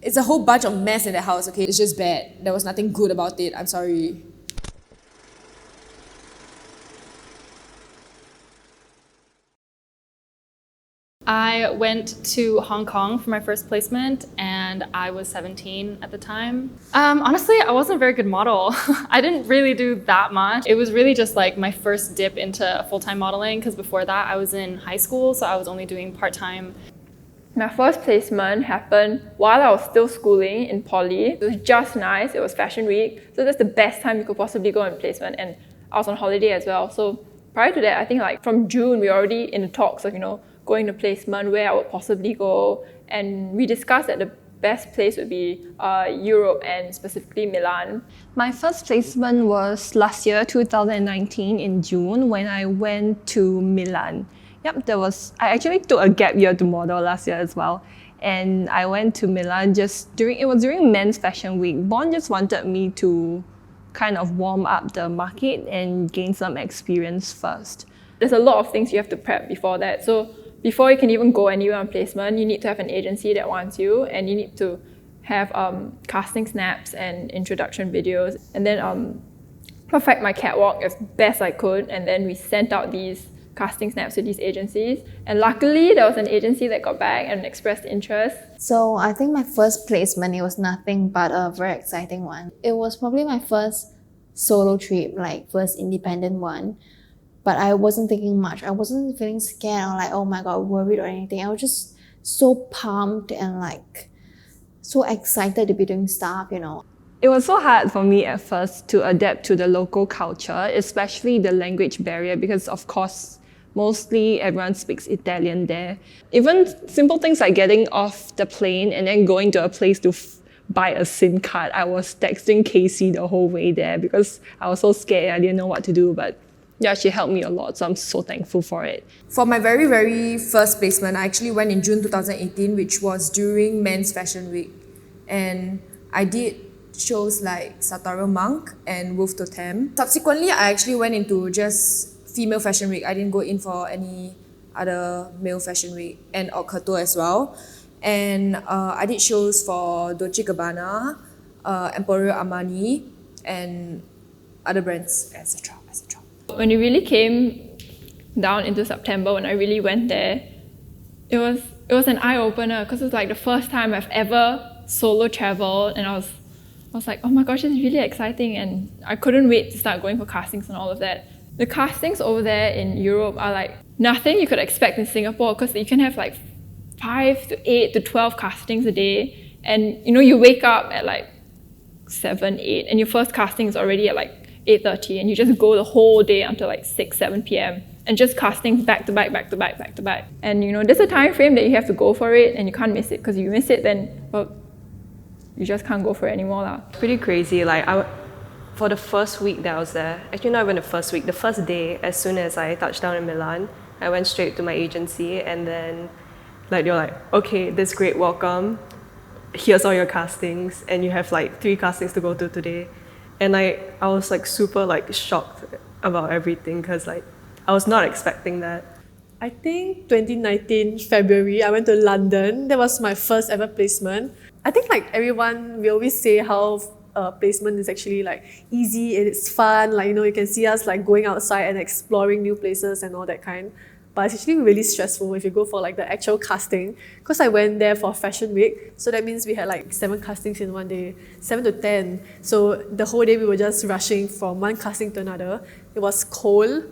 It's a whole bunch of mess in the house, okay? It's just bad. There was nothing good about it. I'm sorry. I went to Hong Kong for my first placement and I was 17 at the time. Honestly, I wasn't a very good model. I didn't really do that much. It was really just like my first dip into full-time modeling because before that I was in high school, so I was only doing part-time. My first placement happened while I was still schooling in poly. It was just nice, it was fashion week, so that's the best time you could possibly go on placement, and I was on holiday as well. So prior to that, I think like from June, we were already in the talks of, going to placement, where I would possibly go, and we discussed that the best place would be Europe and specifically Milan. My first placement was last year, 2019, in June when I went to Milan. I actually took a gap year to model last year as well. And I went to Milan it was during Men's Fashion Week. Bond just wanted me to kind of warm up the market and gain some experience first. There's a lot of things you have to prep before that. So before you can even go anywhere on placement, you need to have an agency that wants you, and you need to have casting snaps and introduction videos, and then perfect my catwalk as best I could. And then we sent out these casting snaps to these agencies, and luckily there was an agency that got back and expressed interest. So I think my first placement, it was nothing but a very exciting one. It was probably my first solo trip, like first independent one. But I wasn't thinking much. I wasn't feeling scared or like, oh my god, worried or anything. I was just so pumped and like so excited to be doing stuff, It was so hard for me at first to adapt to the local culture, especially the language barrier, because of course, mostly everyone speaks Italian there. Even simple things like getting off the plane and then going to a place to buy a SIM card. I was texting Casey the whole way there because I was so scared. I didn't know what to do, but yeah, she helped me a lot, so I'm so thankful for it. For my very, very first placement, I actually went in June 2018, which was during Men's Fashion Week. And I did shows like Satoru Monk and Wolf Totem. Subsequently, I actually went into just female fashion week. I didn't go in for any other male fashion week, and Haute Couture as well. And I did shows for Dolce & Gabbana, Emporio Armani, and other brands, etc. When it really came down into September, when I really went there, it was an eye-opener because it's like the first time I've ever solo traveled, and I was like, oh my gosh, it's really exciting, and I couldn't wait to start going for castings and all of that. The castings over there in Europe are like nothing you could expect in Singapore, because you can have like 5 to 8 to 12 castings a day, and you wake up at like 7, 8, and your first casting is already at like 8:30, and you just go the whole day until like 6, 7 p.m. and just castings back to back. And there's a time frame that you have to go for it, and you can't miss it, because if you miss it, then you just can't go for it anymore. Pretty crazy. For the first week that I was there, actually not even the first week, the first day, as soon as I touched down in Milan, I went straight to my agency, and then they were like, okay, this great welcome, here's all your castings, and you have like 3 castings to go to today. And I was like super shocked about everything, because I was not expecting that. I think 2019 February, I went to London. That was my first ever placement. I think like everyone, we always say how placement is actually like easy and it's fun. You can see us like going outside and exploring new places and all that kind. But it's actually really stressful if you go for like the actual casting. Because I went there for Fashion Week, so that means we had like 7 castings in one day, 7 to 10. So the whole day we were just rushing from one casting to another. It was cold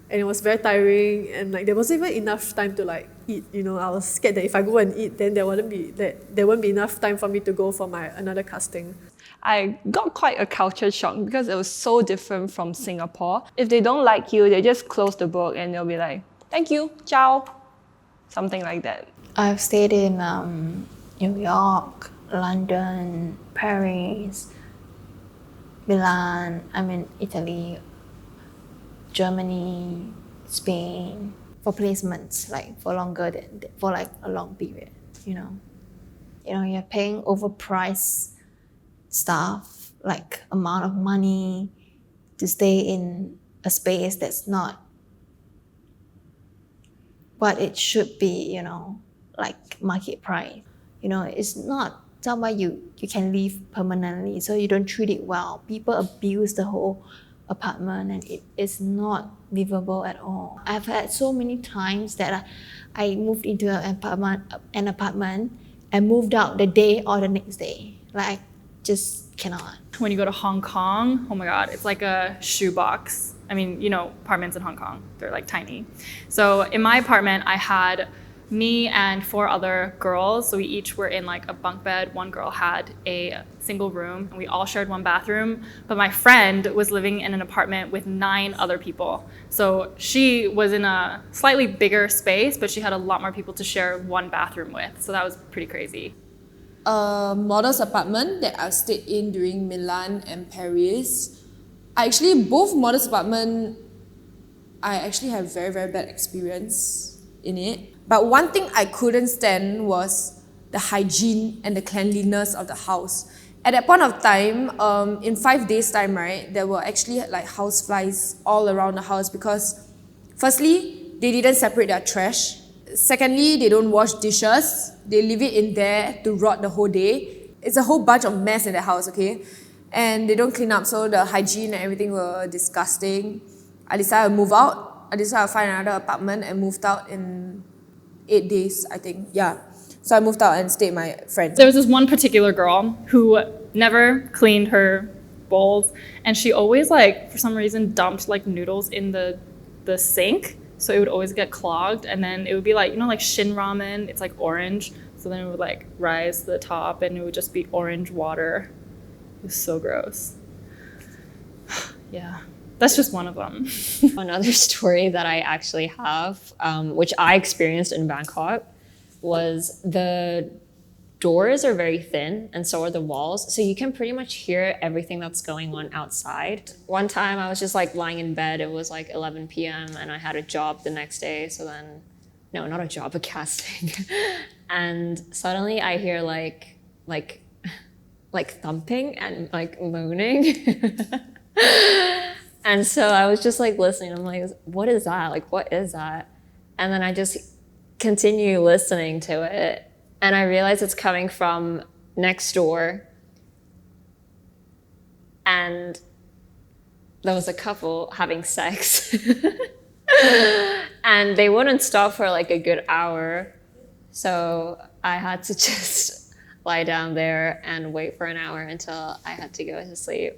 and it was very tiring, and like there wasn't even enough time to like eat. I was scared that if I go and eat, then there won't be enough time for me to go for another casting. I got quite a culture shock because it was so different from Singapore. If they don't like you, they just close the book and they'll be like, thank you, ciao, something like that. I've stayed in New York, London, Paris, Milan, Italy, Germany, Spain, for placements, like for a long period, You're paying overpriced stuff, like amount of money to stay in a space that's not what it should be, like market price. It's not somewhere you can live permanently, so you don't treat it well. People abuse the whole apartment and it is not livable at all. I've had so many times that I moved into an apartment and moved out the day or the next day. Like, I just cannot. When you go to Hong Kong, oh my God, it's like a shoebox. I mean, you know, apartments in Hong Kong, they're like tiny. So in my apartment, I had me and 4 other girls. So we each were in like a bunk bed. One girl had a single room and we all shared one bathroom. But my friend was living in an apartment with 9 other people. So she was in a slightly bigger space, but she had a lot more people to share one bathroom with. So that was pretty crazy. A modest apartment that I stayed in during Milan and Paris. Both modest apartment, I actually have very, very bad experience in it. But one thing I couldn't stand was the hygiene and the cleanliness of the house. At that point of time, in 5 days' time, right, there were actually like house flies all around the house because firstly, they didn't separate their trash. Secondly, they don't wash dishes. They leave it in there to rot the whole day. It's a whole bunch of mess in the house, okay? And they don't clean up, so the hygiene and everything were disgusting. I decided to move out. I decided to find another apartment and moved out in 8 days, I think. Yeah. So I moved out and stayed with my friends. There was this one particular girl who never cleaned her bowls, and she always, like, for some reason, dumped like noodles in the sink. So it would always get clogged, and then it would be like, you know, like Shin ramen, it's like orange. So then it would like rise to the top and it would just be orange water. It was so gross. Yeah, that's just one of them. Another story that I actually have, which I experienced in Bangkok, was the doors are very thin and so are the walls. So you can pretty much hear everything that's going on outside. One time I was just like lying in bed. It was like 11 p.m. and I had a job the next day. So then, no, not a job, a casting. And suddenly I hear like thumping and like moaning. And so I was just like listening. I'm like, what is that? Like, what is that? And then I just continue listening to it. And I realized it's coming from next door. And there was a couple having sex. And they wouldn't stop for like a good hour. So I had to just lie down there and wait for an hour until I had to go to sleep.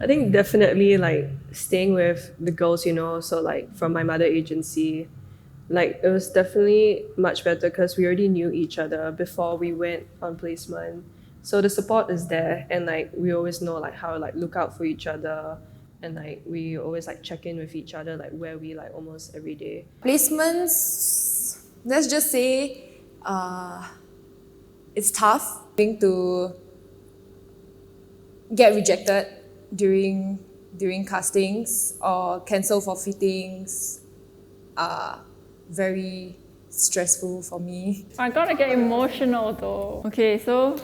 I think definitely like staying with the girls, you know, so like from my mother agency, like it was definitely much better because we already knew each other before we went on placement. So the support is there, and like we always know like how like look out for each other, and like we always like check in with each other like where we like almost every day. Placements, let's just say it's tough to get rejected during castings or cancel for fittings. Very stressful for me. I gotta get emotional though. Okay, so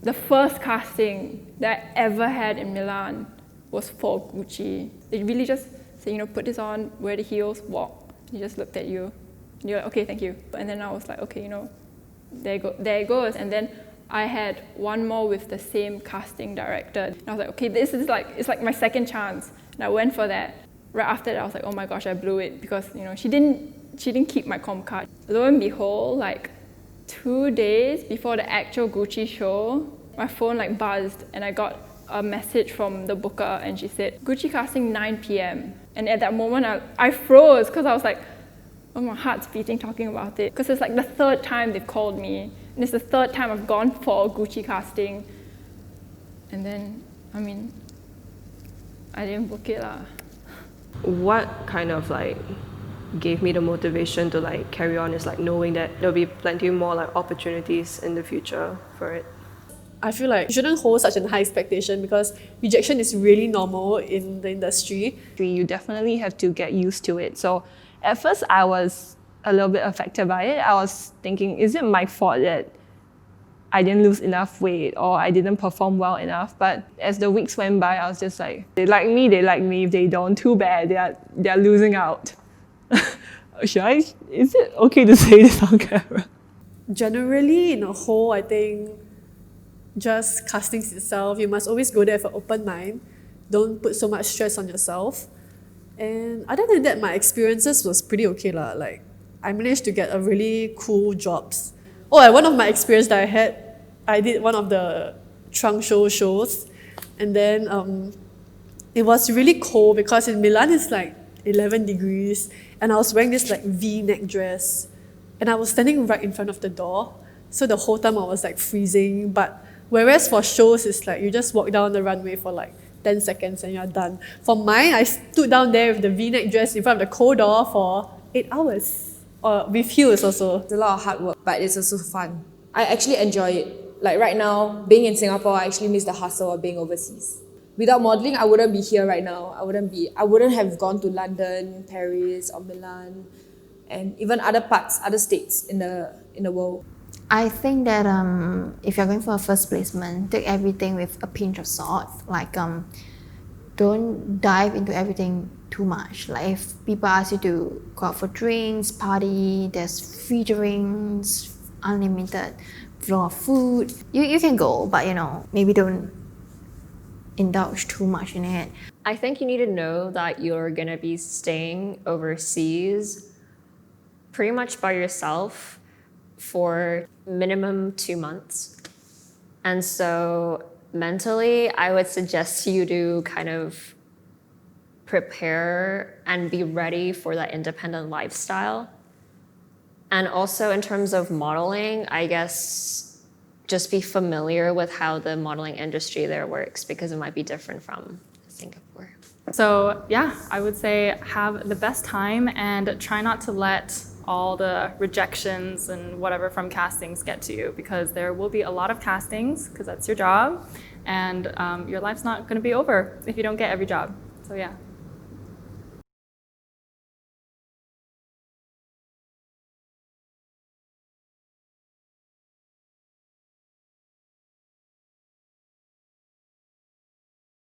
the first casting that I ever had in Milan was for Gucci. They really just say, you know, put this on, wear the heels, walk. He just looked at you. And you're like, okay, thank you. And then I was like, okay, you know, there it goes. And then I had one more with the same casting director. And I was like, okay, this is like, it's like my second chance. And I went for that. Right after that, I was like, oh my gosh, I blew it because, you know, she didn't keep my comm card. Lo and behold, like 2 days before the actual Gucci show, my phone like buzzed and I got a message from the booker and she said, Gucci casting 9 p.m. And at that moment, I froze because I was like, oh, my heart's beating talking about it. Because it's like the 3rd time they've called me. And it's the 3rd time I've gone for a Gucci casting. And then, I mean, I didn't book it lah. What kind of like gave me the motivation to like carry on is like knowing that there'll be plenty more like opportunities in the future for it. I feel like you shouldn't hold such a high expectation because rejection is really normal in the industry. You definitely have to get used to it. So at first I was a little bit affected by it. I was thinking, is it my fault that I didn't lose enough weight or I didn't perform well enough? But as the weeks went by, I was just like, they like me. If they don't, too bad. They're losing out. Is it okay to say this on camera? Generally, in a whole, I think just castings itself. You must always go there with an open mind. Don't put so much stress on yourself. And other than that, my experiences was pretty okay lah. Like I managed to get a really cool jobs. Oh, and one of my experience that I had, I did one of the trunk shows, and then it was really cold because in Milan it's like 11 degrees, and I was wearing this like V-neck dress, and I was standing right in front of the door, so the whole time I was like freezing. But whereas for shows it's like you just walk down the runway for like 10 seconds and you're done. For mine, I stood down there with the V-neck dress in front of the cold door for 8 hours, or with heels also. It's a lot of hard work, but it's also fun. I actually enjoy it. Like right now, being in Singapore, I actually miss the hustle of being overseas. Without modeling, I wouldn't be here right now. I wouldn't have gone to London, Paris, or Milan, and even other parts, other states in the world. I think that if you're going for a first placement, take everything with a pinch of salt. Like don't dive into everything too much. Like if people ask you to go out for drinks, party, there's free drinks, unlimited flow of food. You can go, but maybe don't indulge too much in it. I think you need to know that you're gonna be staying overseas pretty much by yourself for minimum 2 months. And so mentally, I would suggest you to kind of prepare and be ready for that independent lifestyle. And also in terms of modeling, I guess just be familiar with how the modeling industry there works, because it might be different from Singapore. So yeah, I would say have the best time and try not to let all the rejections and whatever from castings get to you, because there will be a lot of castings, because that's your job, and your life's not going to be over if you don't get every job. So yeah.